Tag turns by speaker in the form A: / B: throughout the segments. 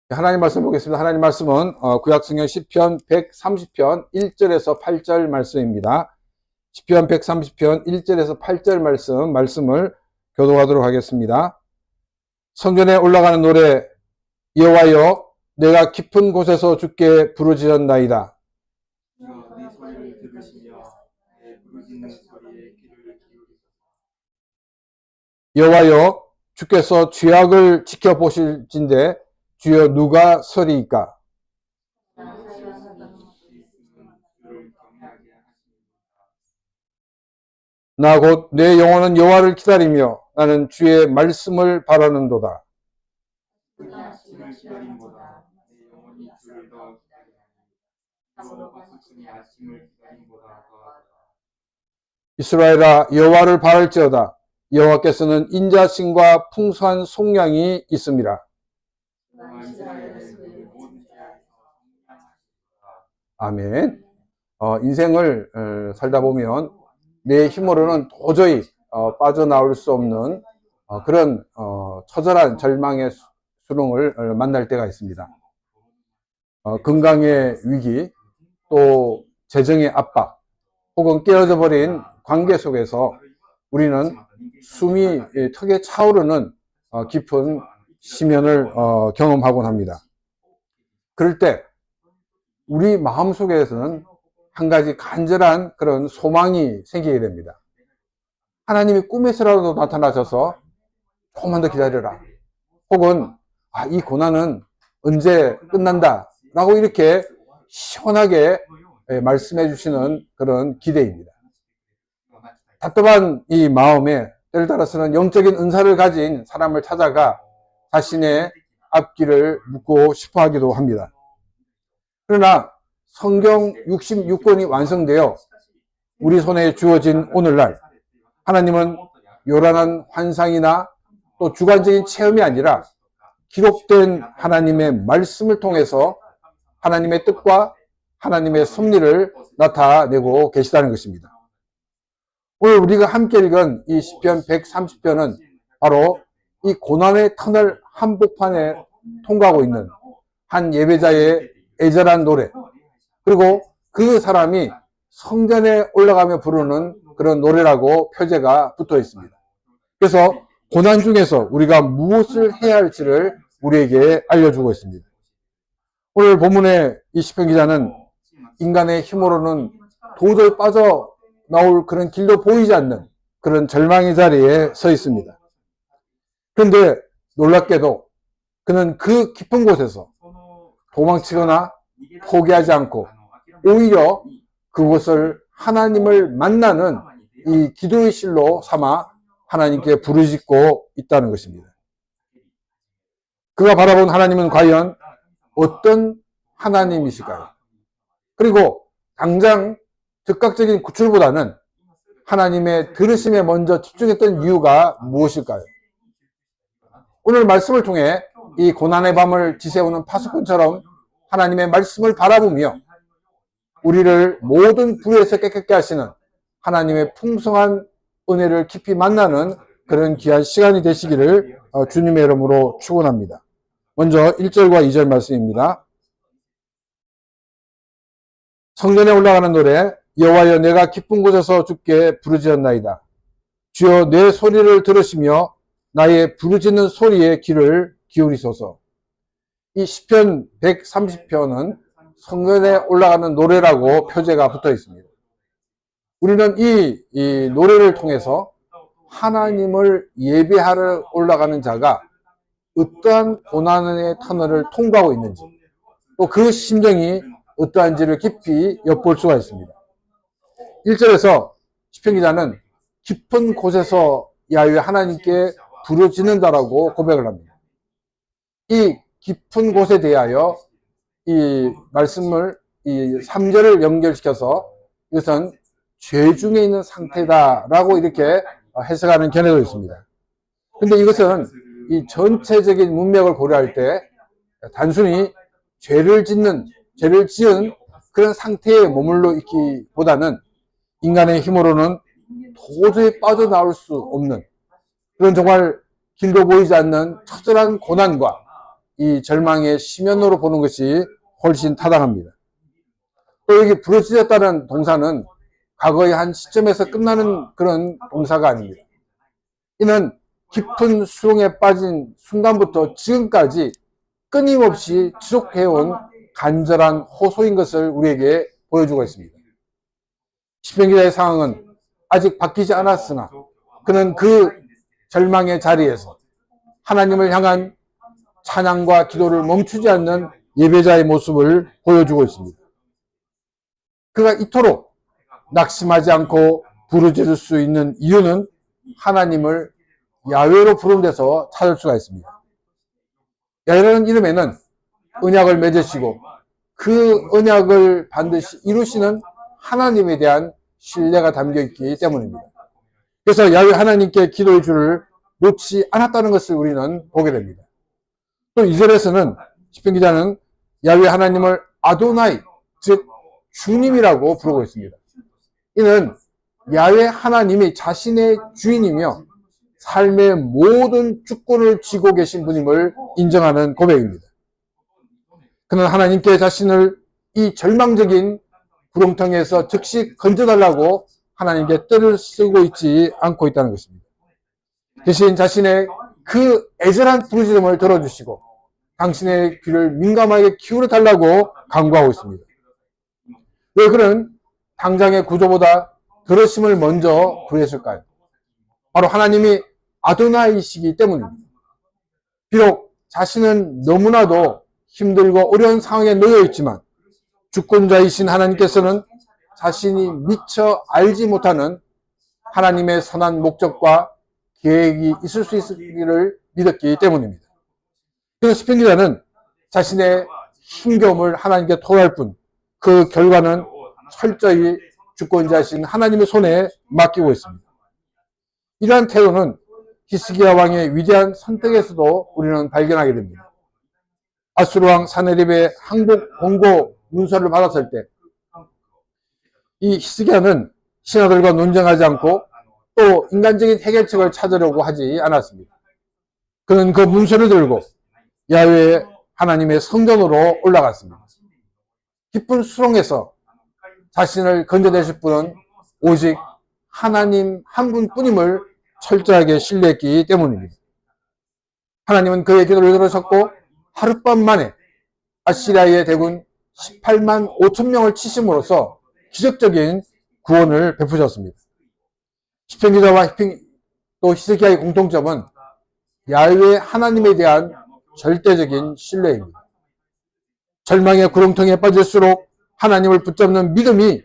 A: 하나님 말씀 보겠습니다. 하나님 말씀은 구약성경 시편 130편 1절에서 8절 말씀입니다. 시편 130편 1절에서 8절 말씀을 교독하도록 하겠습니다. 성전에 올라가는 노래. 여호와여, 내가 깊은 곳에서 주께 부르짖었나이다.
B: 네 소리를 들으시며 내 부르짖는 소리에 귀를 기울이소서.
A: 여호와여, 주께서 죄악을 지켜보실진대 주여 누가 서리이까? 나 곧 내 영혼은 여호와를 기다리며 나는 주의 말씀을 바라는도다.
B: 아침을 기다림보다 내 영혼이 주를 더 기다리나니 버섯순이 아침을 기다림보다 더하다.
A: 이스라엘아, 여호와를 바랄지어다. 여호와께서는 인자심과 풍성한 속량이 있음이라. 아멘. 인생을 살다 보면 내 힘으로는 도저히 빠져나올 수 없는 그런 처절한 절망의 수렁을 만날 때가 있습니다. 건강의 위기, 또 재정의 압박, 혹은 깨어져 버린 관계 속에서 우리는 숨이 턱에 차오르는 깊은 시면을 경험하곤 합니다. 그럴 때 우리 마음속에서는 한 가지 간절한 그런 소망이 생기게 됩니다. 하나님이 꿈에서라도 나타나셔서 조금만 더 기다려라. 혹은 이 고난은 언제 끝난다 라고 이렇게 시원하게 말씀해 주시는 그런 기대입니다. 답답한 이 마음에 때를 따라서는 영적인 은사를 가진 사람을 찾아가 자신의 앞길을 묻고 싶어 하기도 합니다. 그러나 성경 66권이 완성되어 우리 손에 주어진 오늘날, 하나님은 요란한 환상이나 또 주관적인 체험이 아니라 기록된 하나님의 말씀을 통해서 하나님의 뜻과 하나님의 섭리를 나타내고 계시다는 것입니다. 오늘 우리가 함께 읽은 이 시편 130편은 바로 이 고난의 터널 한복판에 통과하고 있는 한 예배자의 애절한 노래, 그리고 그 사람이 성전에 올라가며 부르는 그런 노래라고 표제가 붙어 있습니다. 그래서 고난 중에서 우리가 무엇을 해야 할지를 우리에게 알려주고 있습니다. 오늘 본문의 이 시편 기자는 인간의 힘으로는 도저히 빠져나올 그런 길도 보이지 않는 그런 절망의 자리에 서 있습니다. 그런데 놀랍게도 그는 그 깊은 곳에서 도망치거나 포기하지 않고 오히려 그곳을 하나님을 만나는 이 기도의 실로 삼아 하나님께 부르짖고 있다는 것입니다. 그가 바라본 하나님은 과연 어떤 하나님이실까요? 그리고 당장 즉각적인 구출보다는 하나님의 들으심에 먼저 집중했던 이유가 무엇일까요? 오늘 말씀을 통해 이 고난의 밤을 지새우는 파수꾼처럼 하나님의 말씀을 바라보며 우리를 모든 불의에서 깨끗게 하시는 하나님의 풍성한 은혜를 깊이 만나는 그런 귀한 시간이 되시기를 주님의 이름으로 축원합니다. 먼저 1절과 2절 말씀입니다. 성전에 올라가는 노래. 여호와여, 내가 깊은 곳에서 주께 부르짖었나이다. 주여, 내 소리를 들으시며 나의 부르짖는 소리에 귀를 기울이소서. 이 시편 130편은 성전에 올라가는 노래라고 표제가 붙어 있습니다. 우리는 이 노래를 통해서 하나님을 예배하러 올라가는 자가 어떠한 고난의 터널을 통과하고 있는지, 또 그 심정이 어떠한지를 깊이 엿볼 수가 있습니다. 1절에서 시편 기자는 깊은 곳에서 야훼 하나님께 부르짖는다라고 고백을 합니다. 이 깊은 곳에 대하여 이 말씀을 이 3절을 연결시켜서 이것은 죄 중에 있는 상태다라고 이렇게 해석하는 견해도 있습니다. 그런데 이것은 이 전체적인 문맥을 고려할 때 단순히 죄를 지은 그런 상태에 머물러 있기보다는 인간의 힘으로는 도저히 빠져나올 수 없는 그런 정말 길도 보이지 않는 처절한 고난과 이 절망의 심연으로 보는 것이 훨씬 타당합니다. 또 여기 부르짖었다는 동사는 과거의 한 시점에서 끝나는 그런 동사가 아닙니다. 이는 깊은 수렁에 빠진 순간부터 지금까지 끊임없이 지속해온 간절한 호소인 것을 우리에게 보여주고 있습니다. 시편 기자의 상황은 아직 바뀌지 않았으나 그는 그 절망의 자리에서 하나님을 향한 찬양과 기도를 멈추지 않는 예배자의 모습을 보여주고 있습니다. 그가 이토록 낙심하지 않고 부르짖을 수 있는 이유는 하나님을 야훼로 부르는 데서 찾을 수가 있습니다. 야훼라는 이름에는 언약을 맺으시고 그 언약을 반드시 이루시는 하나님에 대한 신뢰가 담겨 있기 때문입니다. 그래서 야훼 하나님께 기도의 줄을 놓지 않았다는 것을 우리는 보게 됩니다. 또 2절에서는 시편 기자는 야훼 하나님을 아도나이, 즉 주님이라고 부르고 있습니다. 이는 야훼 하나님이 자신의 주인이며 삶의 모든 주권을 쥐고 계신 분임을 인정하는 고백입니다. 그는 하나님께 자신을 이 절망적인 구렁텅이에서 즉시 건져달라고 하나님께 뜰을 쓰고 있지 않고 있다는 것입니다. 대신 자신의 그 애절한 부르짖음을 들어주시고 당신의 귀를 민감하게 기울여 달라고 간구하고 있습니다. 왜 그는 당장의 구조보다 들으심을 먼저 구했을까요? 바로 하나님이 아도나이시기 때문입니다. 비록 자신은 너무나도 힘들고 어려운 상황에 놓여 있지만 주권자이신 하나님께서는 자신이 미처 알지 못하는 하나님의 선한 목적과 계획이 있을 수 있기를 믿었기 때문입니다. 그래서 시편 기자는 자신의 힘겨움을 하나님께 토로할 뿐 그 결과는 철저히 주권자이신 하나님의 손에 맡기고 있습니다. 이러한 태도는 히스기야 왕의 위대한 선택에서도 우리는 발견하게 됩니다. 아수르 왕 사네립의 항복 공고 문서를 받았을 때 이 히스기야는 신하들과 논쟁하지 않고 또 인간적인 해결책을 찾으려고 하지 않았습니다. 그는 그 문서를 들고 야훼 하나님의 성전으로 올라갔습니다. 깊은 수렁에서 자신을 건져내실 분은 오직 하나님 한 분뿐임을 철저하게 신뢰했기 때문입니다. 하나님은 그의 기도를 들으셨고 하룻밤 만에 아시리아의 대군 18만 5천 명을 치심으로써 기적적인 구원을 베푸셨습니다. 시편 기자와 또 히스기야의 공통점은 야훼 하나님에 대한 절대적인 신뢰입니다. 절망의 구렁텅이에 빠질수록 하나님을 붙잡는 믿음이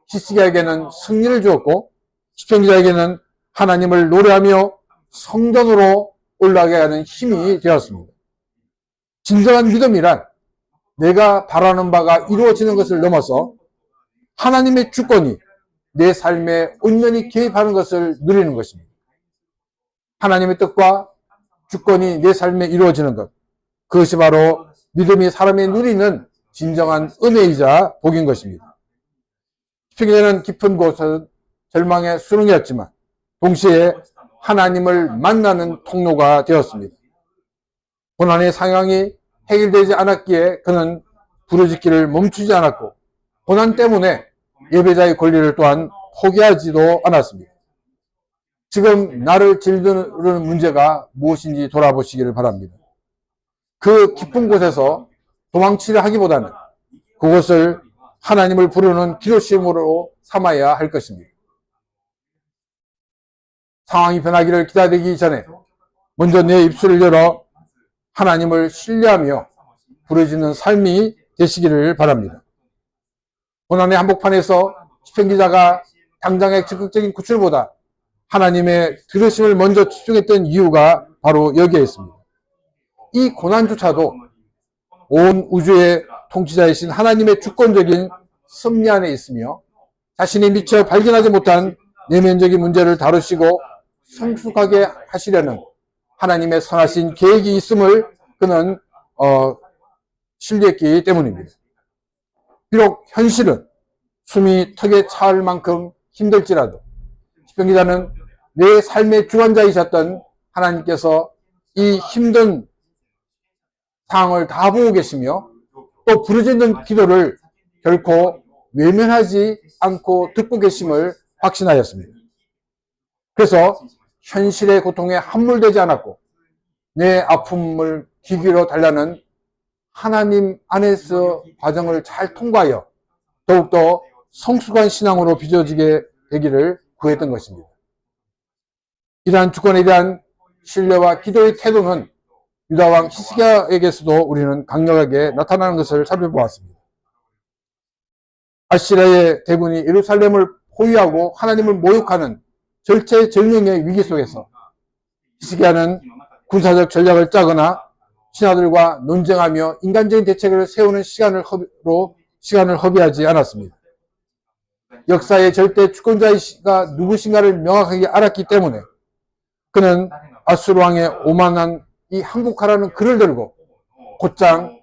A: 히스기야에게는 승리를 주었고 시편 기자에게는 하나님을 노래하며 성전으로 올라가게 하는 힘이 되었습니다. 진정한 믿음이란 내가 바라는 바가 이루어지는 것을 넘어서 하나님의 주권이 내 삶에 온전히 개입하는 것을 누리는 것입니다. 하나님의 뜻과 주권이 내 삶에 이루어지는 것, 그것이 바로 믿음이 사람이 누리는 진정한 은혜이자 복인 것입니다. 시편 기자는 깊은 곳은 절망의 수렁이었지만 동시에 하나님을 만나는 통로가 되었습니다. 고난의 상황이 해결되지 않았기에 그는 부르짖기를 멈추지 않았고 고난 때문에 예배자의 권리를 또한 포기하지도 않았습니다. 지금 나를 짓누르는 문제가 무엇인지 돌아보시기를 바랍니다. 그 깊은 곳에서 도망치려 하기보다는 그것을 하나님을 부르는 기도심으로 삼아야 할 것입니다. 상황이 변하기를 기다리기 전에 먼저 내 입술을 열어 하나님을 신뢰하며 부르짖는 삶이 되시기를 바랍니다. 고난의 한복판에서 시편 기자가 당장의 적극적인 구출보다 하나님의 들으심을 먼저 집중했던 이유가 바로 여기에 있습니다. 이 고난조차도 온 우주의 통치자이신 하나님의 주권적인 섭리 안에 있으며 자신이 미처 발견하지 못한 내면적인 문제를 다루시고 성숙하게 하시려는 하나님의 선하신 계획이 있음을 그는 신뢰했기 때문입니다. 비록 현실은 숨이 턱에 차올 만큼 힘들지라도 시편 기자는 내 삶의 주관자이셨던 하나님께서 이 힘든 상황을 다 보고 계시며 또 부르짖는 기도를 결코 외면하지 않고 듣고 계심을 확신하였습니다. 그래서 현실의 고통에 함몰되지 않았고 내 아픔을 기기로 달라는 하나님 안에서 과정을 잘 통과하여 더욱더 성숙한 신앙으로 빚어지게 되기를 구했던 것입니다. 이러한 주권에 대한 신뢰와 기도의 태도는 유다왕 히스기야에게서도 우리는 강력하게 나타나는 것을 살펴보았습니다. 아시리아의 대군이 예루살렘을 포위하고 하나님을 모욕하는 절체절명의 위기 속에서 히스기야는 군사적 전략을 짜거나 신하들과 논쟁하며 인간적인 대책을 세우는 시간을 허비하지 않았습니다. 역사의 절대 주권자가 누구신가를 명확하게 알았기 때문에 그는 아수르 왕의 오만한 이 항복하라는 글을 들고 곧장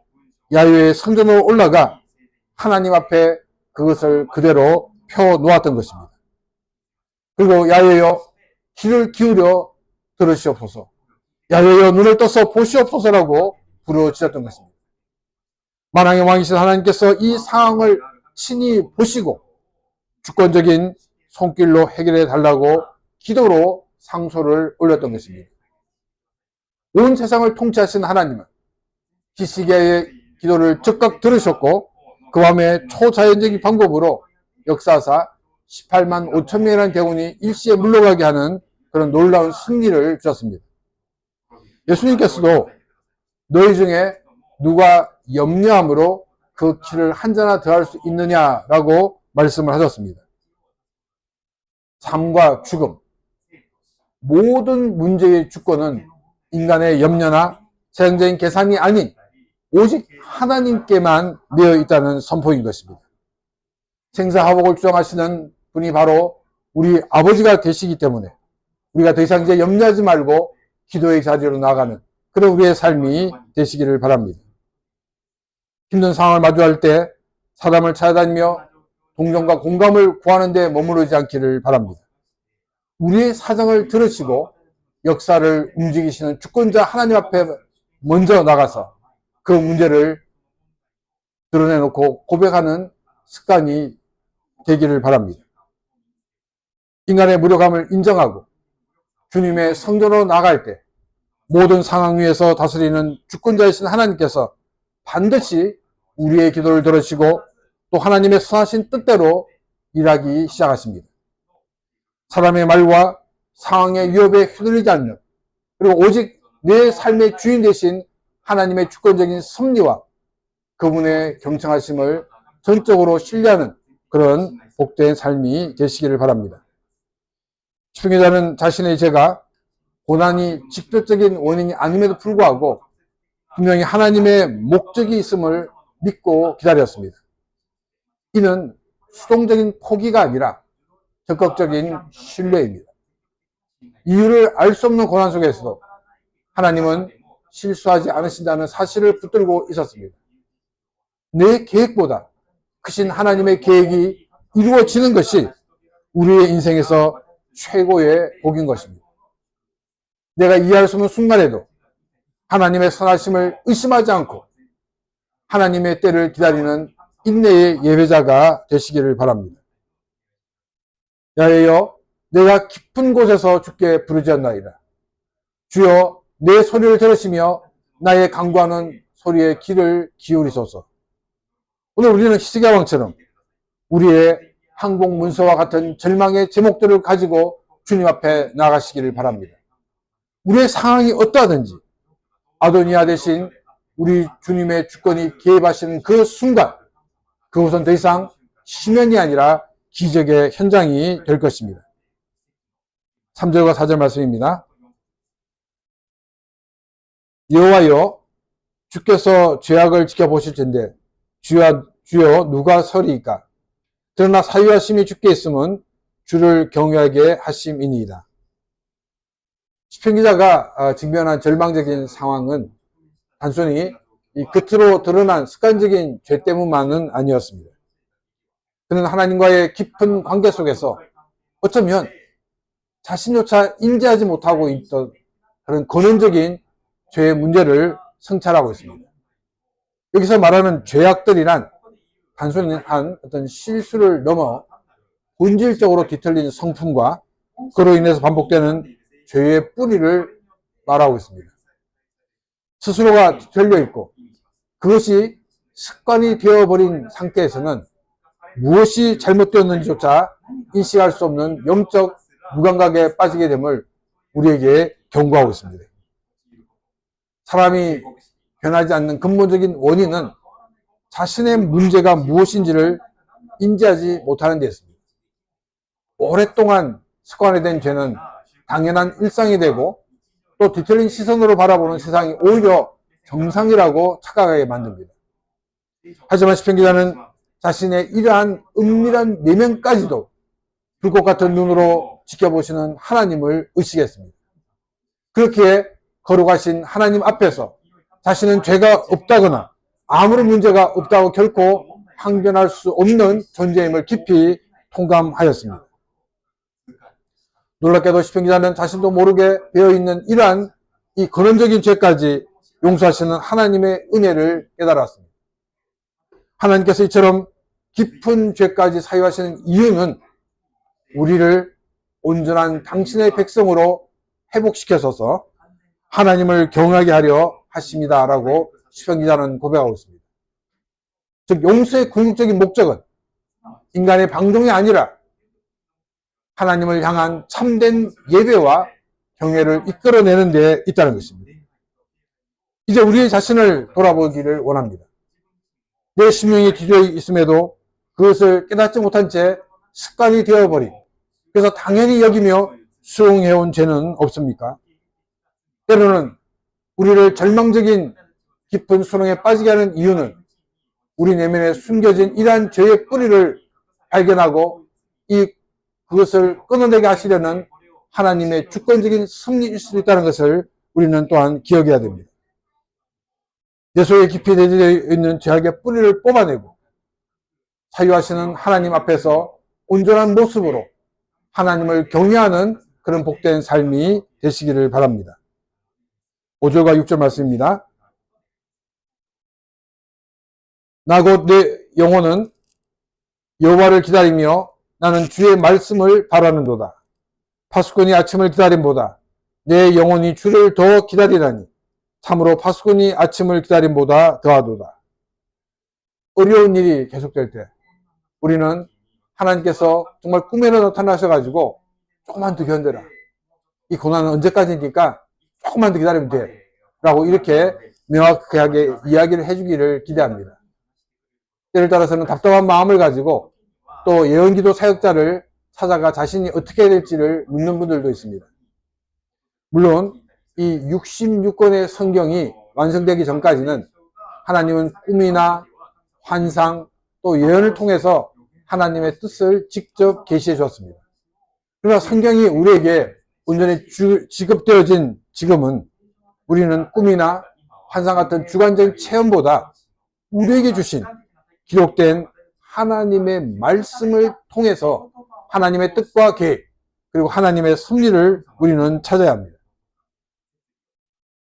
A: 야훼의 성전으로 올라가 하나님 앞에 그것을 그대로 펴놓았던 것입니다. 그리고 야훼여 귀를 기울여 들으시옵소서, 야훼여 눈을 떠서 보시옵소서라고 부르짖었던 것입니다. 만왕의 왕이신 하나님께서 이 상황을 친히 보시고 주권적인 손길로 해결해 달라고 기도로 상소를 올렸던 것입니다. 온 세상을 통치하신 하나님은 히스기야의 기도를 즉각 들으셨고 그 밤에 초자연적인 방법으로 역사사 18만 5천 명이라는 대군이 일시에 물러가게 하는 그런 놀라운 승리를 주셨습니다. 예수님께서도 너희 중에 누가 염려함으로 그 키를 한 자나 더할 수 있느냐라고 말씀을 하셨습니다. 삶과 죽음, 모든 문제의 주권은 인간의 염려나 세상적인 계산이 아닌 오직 하나님께만 매여 있다는 선포인 것입니다. 생사화복을 주장하시는 분이 바로 우리 아버지가 되시기 때문에 우리가 더 이상 이제 염려하지 말고 기도의 자리로 나아가는 그런 우리의 삶이 되시기를 바랍니다. 힘든 상황을 마주할 때 사람을 찾아다니며 동정과 공감을 구하는 데 머무르지 않기를 바랍니다. 우리의 사정을 들으시고 역사를 움직이시는 주권자 하나님 앞에 먼저 나가서 그 문제를 드러내놓고 고백하는 습관이 되기를 바랍니다. 인간의 무력함을 인정하고 주님의 성전으로 나갈 때 모든 상황 위에서 다스리는 주권자이신 하나님께서 반드시 우리의 기도를 들으시고 또 하나님의 선하신 뜻대로 일하기 시작하십니다. 사람의 말과 상황의 위협에 휘둘리지 않는, 그리고 오직 내 삶의 주인 되신 하나님의 주권적인 섭리와 그분의 경청하심을 전적으로 신뢰하는 그런 복된 삶이 되시기를 바랍니다. 시편기자는 자신의 죄가 고난이 직접적인 원인이 아님에도 불구하고 분명히 하나님의 목적이 있음을 믿고 기다렸습니다. 이는 수동적인 포기가 아니라 적극적인 신뢰입니다. 이유를 알 수 없는 고난 속에서도 하나님은 실수하지 않으신다는 사실을 붙들고 있었습니다. 내 계획보다 크신 하나님의 계획이 이루어지는 것이 우리의 인생에서 최고의 복인 것입니다. 내가 이해할 수 없는 순간에도 하나님의 선하심을 의심하지 않고 하나님의 때를 기다리는 인내의 예배자가 되시기를 바랍니다. 야훼여, 내가 깊은 곳에서 주께 부르짖었나이다. 주여, 내 소리를 들으시며 나의 간구하는 소리에 귀를 기울이소서. 오늘 우리는 히스기야 왕처럼 우리의 항복 문서와 같은 절망의 제목들을 가지고 주님 앞에 나가시기를 바랍니다. 우리의 상황이 어떠하든지 아도니아 대신 우리 주님의 주권이 개입하시는 그 순간 그것은 더 이상 시면이 아니라 기적의 현장이 될 것입니다. 3절과 4절 말씀입니다. 여호와여, 주께서 죄악을 지켜보실 텐데 주여 누가 서리이까? 그러나 사유하심이 주께 있음은 주를 경외하게 하심이니이다. 시편기자가 직면한 절망적인 상황은 단순히 이 겉으로 드러난 습관적인 죄 때문만은 아니었습니다. 그는 하나님과의 깊은 관계 속에서 어쩌면 자신조차 인지하지 못하고 있던 그런 근원적인 죄의 문제를 성찰하고 있습니다. 여기서 말하는 죄악들이란 단순히 한 어떤 실수를 넘어 본질적으로 뒤틀린 성품과 그로 인해서 반복되는 죄의 뿌리를 말하고 있습니다. 스스로가 뒤틀려 있고 그것이 습관이 되어버린 상태에서는 무엇이 잘못되었는지조차 인식할 수 없는 영적 무감각에 빠지게 됨을 우리에게 경고하고 있습니다. 사람이 변하지 않는 근본적인 원인은 자신의 문제가 무엇인지를 인지하지 못하는 데 있습니다. 오랫동안 습관화된 죄는 당연한 일상이 되고 또 뒤틀린 시선으로 바라보는 세상이 오히려 정상이라고 착각하게 만듭니다. 하지만 시편 기자는 자신의 이러한 은밀한 내면까지도 불꽃 같은 눈으로 지켜보시는 하나님을 의식했습니다. 그렇기에 거룩하신 하나님 앞에서 자신은 죄가 없다거나 아무런 문제가 없다고 결코 항변할 수 없는 존재임을 깊이 통감하였습니다. 놀랍게도 시편 기자는 자신도 모르게 배어있는 이러한 이 근원적인 죄까지 용서하시는 하나님의 은혜를 깨달았습니다. 하나님께서 이처럼 깊은 죄까지 사유하시는 이유는 우리를 온전한 당신의 백성으로 회복시켜서서 하나님을 경외하게 하려 하십니다. 라고 시편 기자는 고백하고 있습니다. 즉 용서의 궁극적인 목적은 인간의 방종이 아니라 하나님을 향한 참된 예배와 경외를 이끌어내는 데 있다는 것입니다. 이제 우리의 자신을 돌아보기를 원합니다. 내 심령이 뒤져 있음에도 그것을 깨닫지 못한 채 습관이 되어버린, 그래서 당연히 여기며 수용해온 죄는 없습니까? 때로는 우리를 절망적인 깊은 수렁에 빠지게 하는 이유는 우리 내면에 숨겨진 이러한 죄의 뿌리를 발견하고 그것을 끊어내게 하시려는 하나님의 주권적인 섭리일 수도 있다는 것을 우리는 또한 기억해야 됩니다. 내 속에 깊이 내재되어 있는 죄악의 뿌리를 뽑아내고 사유하시는 하나님 앞에서 온전한 모습으로 하나님을 경외하는 그런 복된 삶이 되시기를 바랍니다. 5절과 6절 말씀입니다. 나 곧 내 영혼은 여호와를 기다리며 나는 주의 말씀을 바라는도다. 파수꾼이 아침을 기다림보다 내 영혼이 주를 더 기다리라니 참으로 파수꾼이 아침을 기다림보다 더하도다. 어려운 일이 계속될 때 우리는 하나님께서 정말 꿈에나 나타나셔가지고 조금만 더 견뎌라. 이 고난은 언제까지니까 조금만 더 기다리면 돼. 라고 이렇게 명확하게 이야기를 해주기를 기대합니다. 때를 따라서는 답답한 마음을 가지고 또 예언기도 사역자를 찾아가 자신이 어떻게 해야 될지를 묻는 분들도 있습니다. 물론 이 66권의 성경이 완성되기 전까지는 하나님은 꿈이나 환상 또 예언을 통해서 하나님의 뜻을 직접 계시해 주었습니다. 그러나 성경이 우리에게 온전히 지급되어진 지금은 우리는 꿈이나 환상 같은 주관적인 체험보다 우리에게 주신 기록된 하나님의 말씀을 통해서 하나님의 뜻과 계획 그리고 하나님의 섭리를 우리는 찾아야 합니다.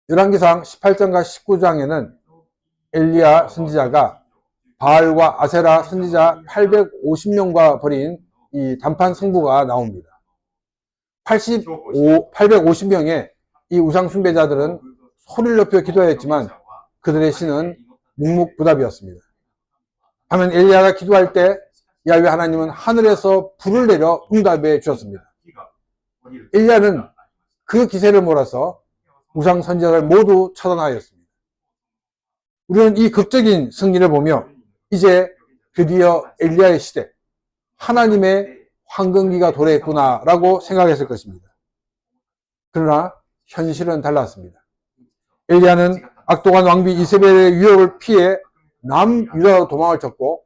A: 열왕기상 18장과 19장에는 엘리야 선지자가 바알과 아세라 선지자 850명과 벌인 이 단판 승부가 나옵니다. 850명의 이 우상 숭배자들은 소리를 높여 기도하였지만 그들의 신은 묵묵부답이었습니다. 하면 엘리야가 기도할 때 야훼 하나님은 하늘에서 불을 내려 응답해 주셨습니다. 엘리야는 그 기세를 몰아서 우상 선지자를 모두 처단하였습니다. 우리는 이 극적인 승리를 보며 이제 드디어 엘리야의 시대, 하나님의 황금기가 도래했구나라고 생각했을 것입니다. 그러나 현실은 달랐습니다. 엘리야는 악독한 왕비 이세벨의 위협을 피해 남유다로 도망을 쳤고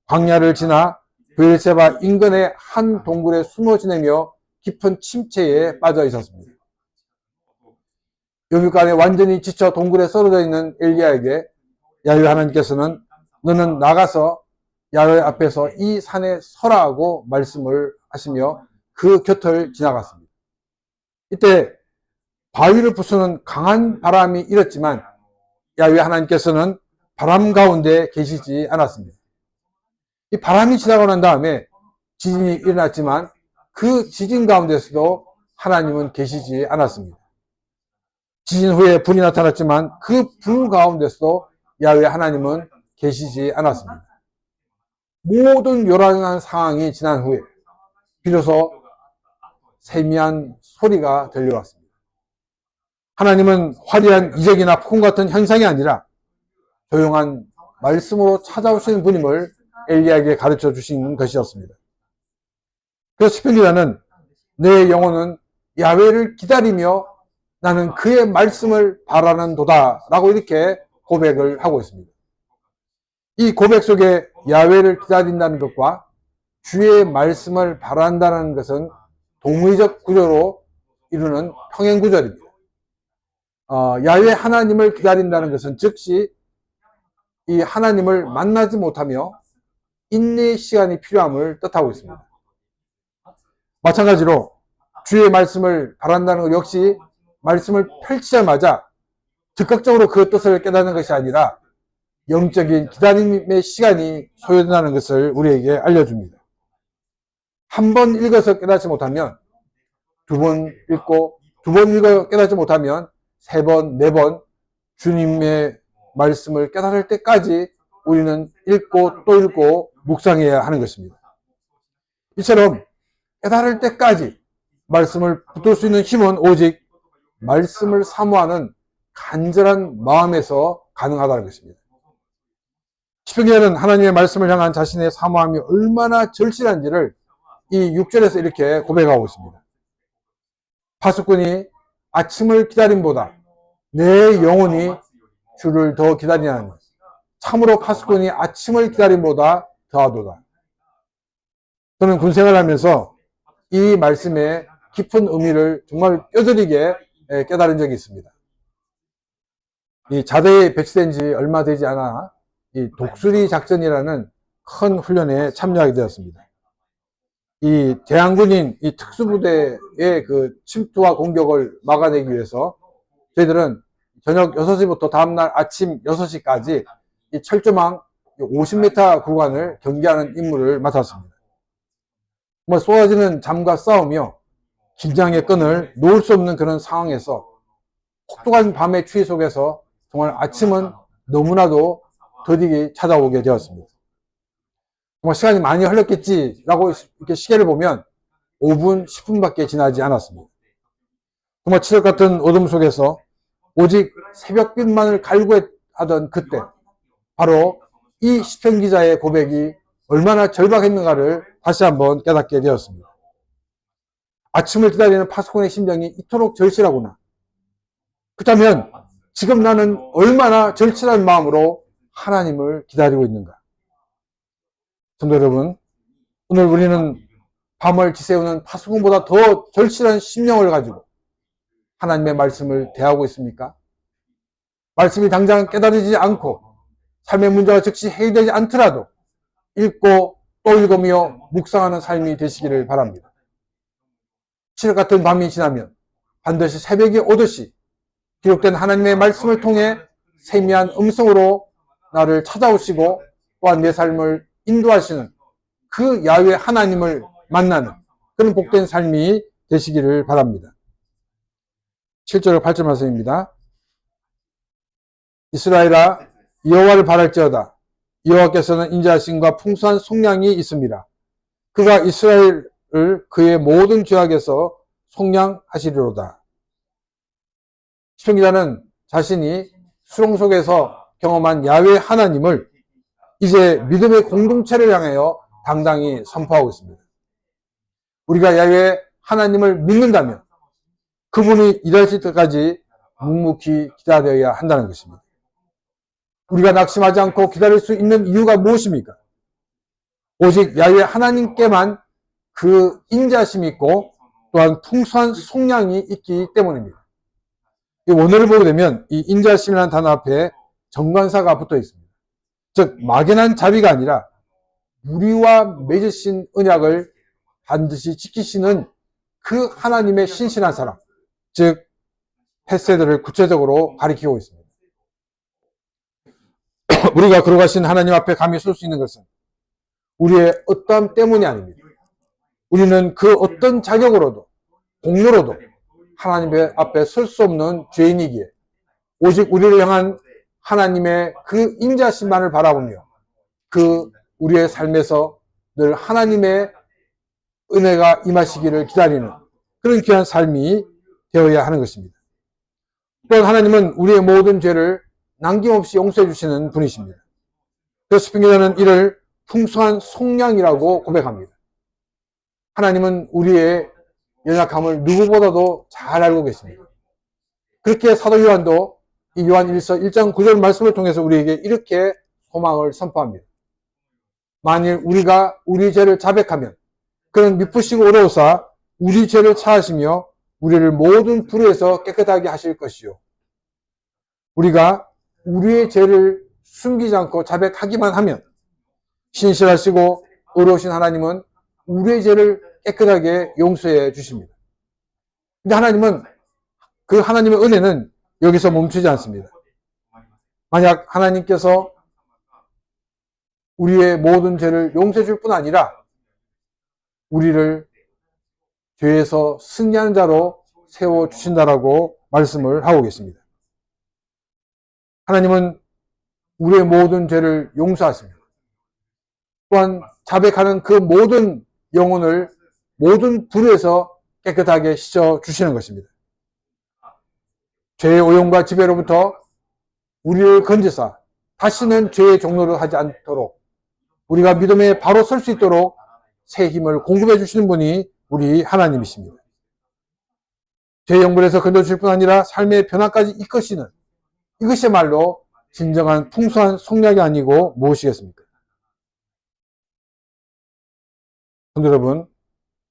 A: 광야를 지나 브엘세바 인근의 한 동굴에 숨어 지내며 깊은 침체에 빠져 있었습니다. 여기까지 완전히 지쳐 동굴에 쓰러져 있는 엘리야에게 야훼 하나님께서는 너는 나가서 야훼 앞에서 이 산에 서라고 말씀을 하시며 그 곁을 지나갔습니다. 이때 바위를 부수는 강한 바람이 일었지만 야훼 하나님께서는 바람 가운데 계시지 않았습니다. 이 바람이 지나고 난 다음에 지진이 일어났지만 그 지진 가운데서도 하나님은 계시지 않았습니다. 지진 후에 불이 나타났지만 그 불 가운데서도 야훼 하나님은 계시지 않았습니다. 모든 요란한 상황이 지난 후에 비로소 세미한 소리가 들려왔습니다. 하나님은 화려한 이적이나 폭풍 같은 현상이 아니라 조용한 말씀으로 찾아오시는 분임을 엘리야에게 가르쳐 주신 것이었습니다. 그래서 시편기자는 내 영혼은 야훼를 기다리며 나는 그의 말씀을 바라는도다 라고 이렇게 고백을 하고 있습니다. 이 고백 속에 야훼를 기다린다는 것과 주의 말씀을 바란다는 것은 동의적 구조로 이루는 평행 구절입니다. 야훼 하나님을 기다린다는 것은 즉시 이 하나님을 만나지 못하며 인내의 시간이 필요함을 뜻하고 있습니다. 마찬가지로 주의 말씀을 바란다는 것 역시 말씀을 펼치자마자 즉각적으로 그 뜻을 깨닫는 것이 아니라 영적인 기다림의 시간이 소요된다는 것을 우리에게 알려줍니다. 한 번 읽어서 깨닫지 못하면 두 번 읽고, 두 번 읽어 깨닫지 못하면 세 번, 네 번 주님의 말씀을 깨달을 때까지 우리는 읽고 또 읽고 묵상해야 하는 것입니다. 이처럼 깨달을 때까지 말씀을 붙들 수 있는 힘은 오직 말씀을 사모하는 간절한 마음에서 가능하다는 것입니다. 시편기자는 하나님의 말씀을 향한 자신의 사모함이 얼마나 절실한지를 이 6절에서 이렇게 고백하고 있습니다. 파수꾼이 아침을 기다림보다 내 영혼이 주를 더 기다리나니 참으로 파수꾼이 아침을 기다림보다 더하도다. 저는 군생활을 하면서 이 말씀의 깊은 의미를 정말 뼈저리게 깨달은 적이 있습니다. 이 자대에 배치된 지 얼마 되지 않아 이 독수리 작전이라는 큰 훈련에 참여하게 되었습니다. 이 대항군인 이 특수부대의 그 침투와 공격을 막아내기 위해서 저희들은 저녁 6시부터 다음날 아침 6시까지 이 철조망 50m 구간을 경계하는 임무를 맡았습니다. 쏟아지는 잠과 싸우며 긴장의 끈을 놓을 수 없는 그런 상황에서 혹독한 밤의 추위 속에서 정말 아침은 너무나도 더디게 찾아오게 되었습니다. 정말 시간이 많이 흘렀겠지라고 이렇게 시계를 보면 5분, 10분밖에 지나지 않았습니다. 정말 칠흑 같은 어둠 속에서 오직 새벽빛만을 갈구하던 그때 바로 이 시편 기자의 고백이 얼마나 절박했는가를 다시 한번 깨닫게 되었습니다. 아침을 기다리는 파수꾼의 심정이 이토록 절실하구나. 그렇다면 지금 나는 얼마나 절실한 마음으로 하나님을 기다리고 있는가. 성도 여러분, 오늘 우리는 밤을 지새우는 파수꾼보다 더 절실한 심령을 가지고 하나님의 말씀을 대하고 있습니까? 말씀이 당장 깨달아지지 않고 삶의 문제가 즉시 해결되지 않더라도 읽고 또 읽으며 묵상하는 삶이 되시기를 바랍니다. 칠흑 같은 밤이 지나면 반드시 새벽이 오듯이 기록된 하나님의 말씀을 통해 세미한 음성으로 나를 찾아오시고 또한 내 삶을 인도하시는 그 야훼 하나님을 만나는 그런 복된 삶이 되시기를 바랍니다. 7절 8절 말씀입니다. 이스라엘아 여호와를 바랄지어다. 여호와께서는 인자하심과 풍성한 속량이 있습니다. 그가 이스라엘을 그의 모든 죄악에서 속량하시리로다. 시편기자는 자신이 수렁 속에서 경험한 야훼 하나님을 이제 믿음의 공동체를 향하여 당당히 선포하고 있습니다. 우리가 야훼 하나님을 믿는다면 그분이 일하실 때까지 묵묵히 기다려야 한다는 것입니다. 우리가 낙심하지 않고 기다릴 수 있는 이유가 무엇입니까? 오직 야훼 하나님께만 그 인자심이 있고 또한 풍성한 속량이 있기 때문입니다. 이 원어를 보게 되면 이 인자심이라는 단어 앞에 정관사가 붙어 있습니다. 즉 막연한 자비가 아니라 우리와 맺으신 언약을 반드시 지키시는 그 하나님의 신실한 사랑, 즉 헤세드를 구체적으로 가리키고 있습니다. 우리가 거룩하신 하나님 앞에 감히 설 수 있는 것은 우리의 어떠함 때문이 아닙니다. 우리는 그 어떤 자격으로도 공로로도 하나님 앞에 설 수 없는 죄인이기에 오직 우리를 향한 하나님의 그 인자심만을 바라보며 그 우리의 삶에서 늘 하나님의 은혜가 임하시기를 기다리는 그런 귀한 삶이 되어야 하는 것입니다. 또한 하나님은 우리의 모든 죄를 남김없이 용서해 주시는 분이십니다. 그래서 시편기자는 이를 풍성한 속량이라고 고백합니다. 하나님은 우리의 연약함을 누구보다도 잘 알고 계십니다. 그렇게 사도 요한도 이 요한 1서 1장 9절 말씀을 통해서 우리에게 이렇게 소망을 선포합니다. 만일 우리가 우리 죄를 자백하면 그는 미쁘시고 어려우사 우리 죄를 사하시며 우리를 모든 불의에서 깨끗하게 하실 것이요. 우리가 우리의 죄를 숨기지 않고 자백하기만 하면 신실하시고 어려우신 하나님은 우리의 죄를 깨끗하게 용서해 주십니다. 근데 하나님은 그 하나님의 은혜는 여기서 멈추지 않습니다. 만약 하나님께서 우리의 모든 죄를 용서해 줄 뿐 아니라 우리를 죄에서 승리하는 자로 세워주신다라고 말씀을 하고 계십니다. 하나님은 우리의 모든 죄를 용서하십니다. 또한 자백하는 그 모든 영혼을 모든 불에서 깨끗하게 씻어주시는 것입니다. 죄의 오용과 지배로부터 우리를 건지사 다시는 죄의 종로를 하지 않도록 우리가 믿음에 바로 설 수 있도록 새 힘을 공급해 주시는 분이 우리 하나님이십니다. 죄의 영불에서 건져주실 뿐 아니라 삶의 변화까지 이끄시는 이것이야말로 진정한 풍성한 속량이 아니고 무엇이겠습니까? 성도 여러분,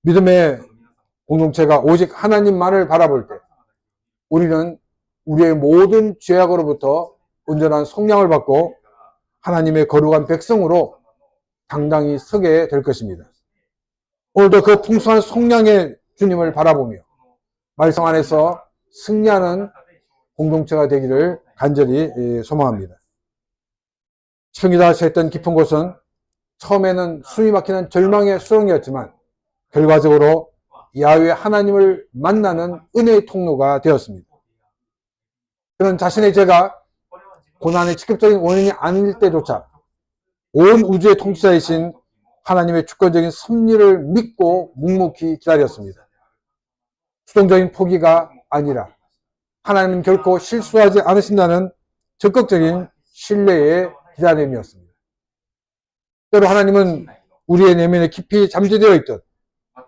A: 믿음의 공동체가 오직 하나님만을 바라볼 때 우리는 우리의 모든 죄악으로부터 온전한 속량을 받고 하나님의 거룩한 백성으로 당당히 서게 될 것입니다. 오늘도 그 풍성한 속량의 주님을 바라보며 말씀 안에서 승리하는 공동체가 되기를 간절히 소망합니다. 시편기자가 했던 깊은 곳은 처음에는 숨이 막히는 절망의 수렁이었지만 결과적으로 야훼 하나님을 만나는 은혜의 통로가 되었습니다. 그는 자신의 죄가 고난의 직접적인 원인이 아닐 때조차 온 우주의 통치자이신 하나님의 주권적인 섭리를 믿고 묵묵히 기다렸습니다. 수동적인 포기가 아니라 하나님은 결코 실수하지 않으신다는 적극적인 신뢰의 기다림이었습니다. 때로 하나님은 우리의 내면에 깊이 잠재되어 있던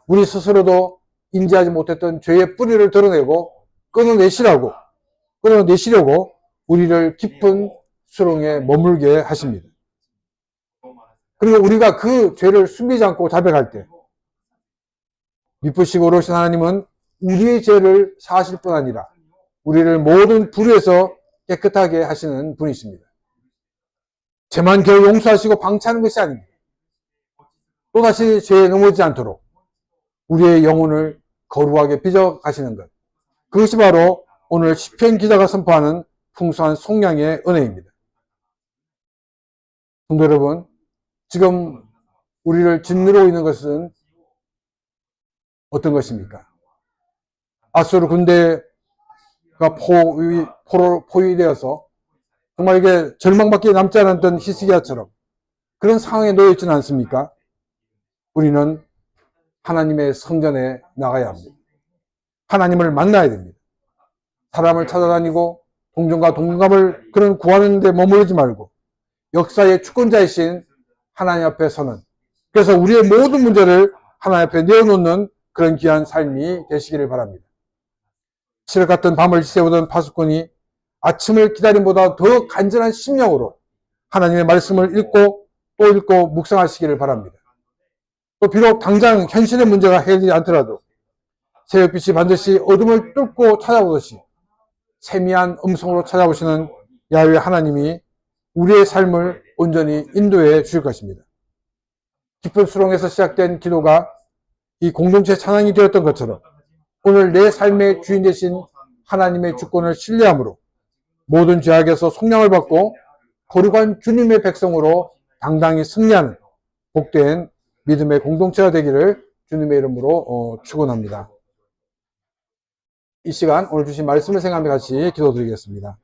A: 우리 스스로도 인지하지 못했던 죄의 뿌리를 드러내고 끊어내시려고 우리를 깊은 수렁에 머물게 하십니다. 그리고 우리가 그 죄를 숨기지 않고 자백할 때 미쁘시고 어려우신 하나님은 우리의 죄를 사하실 뿐 아니라 우리를 모든 불의에서 깨끗하게 하시는 분이십니다. 죄만 겨우 용서하시고 방치하는 것이 아닙니다. 또다시 죄에 넘어지지 않도록 우리의 영혼을 거룩하게 빚어가시는 것. 그것이 바로 오늘 시편 기자가 선포하는 풍성한 속량의 은혜입니다. 성도 여러분, 지금 우리를 짓누르고 있는 것은 어떤 것입니까? 아수르 군대가 포위되어서 정말 이게 절망밖에 남지 않았던 히스기야처럼 그런 상황에 놓여 있지는 않습니까? 우리는 하나님의 성전에 나가야 합니다. 하나님을 만나야 됩니다. 사람을 찾아다니고 동정과 동감을 그런 구하는 데 머무르지 말고 역사의 주권자이신 하나님 앞에 서는, 그래서 우리의 모든 문제를 하나님 앞에 내어놓는 그런 귀한 삶이 되시기를 바랍니다. 칠흑 같은 밤을 지새우던 파수꾼이 아침을 기다림보다 더 간절한 심령으로 하나님의 말씀을 읽고 또 읽고 묵상하시기를 바랍니다. 또 비록 당장 현실의 문제가 해결되지 않더라도 새벽빛이 반드시 어둠을 뚫고 찾아오듯이 세미한 음성으로 찾아오시는 야훼 하나님이 우리의 삶을 온전히 인도해 주실 것입니다. 깊은 수렁에서 시작된 기도가 이 공동체 찬양이 되었던 것처럼 오늘 내 삶의 주인 되신 하나님의 주권을 신뢰함으로 모든 죄악에서 속량을 받고 거룩한 주님의 백성으로 당당히 승리하는 복된 믿음의 공동체가 되기를 주님의 이름으로 축원합니다. 이 시간 오늘 주신 말씀을 생각하며 같이 기도드리겠습니다.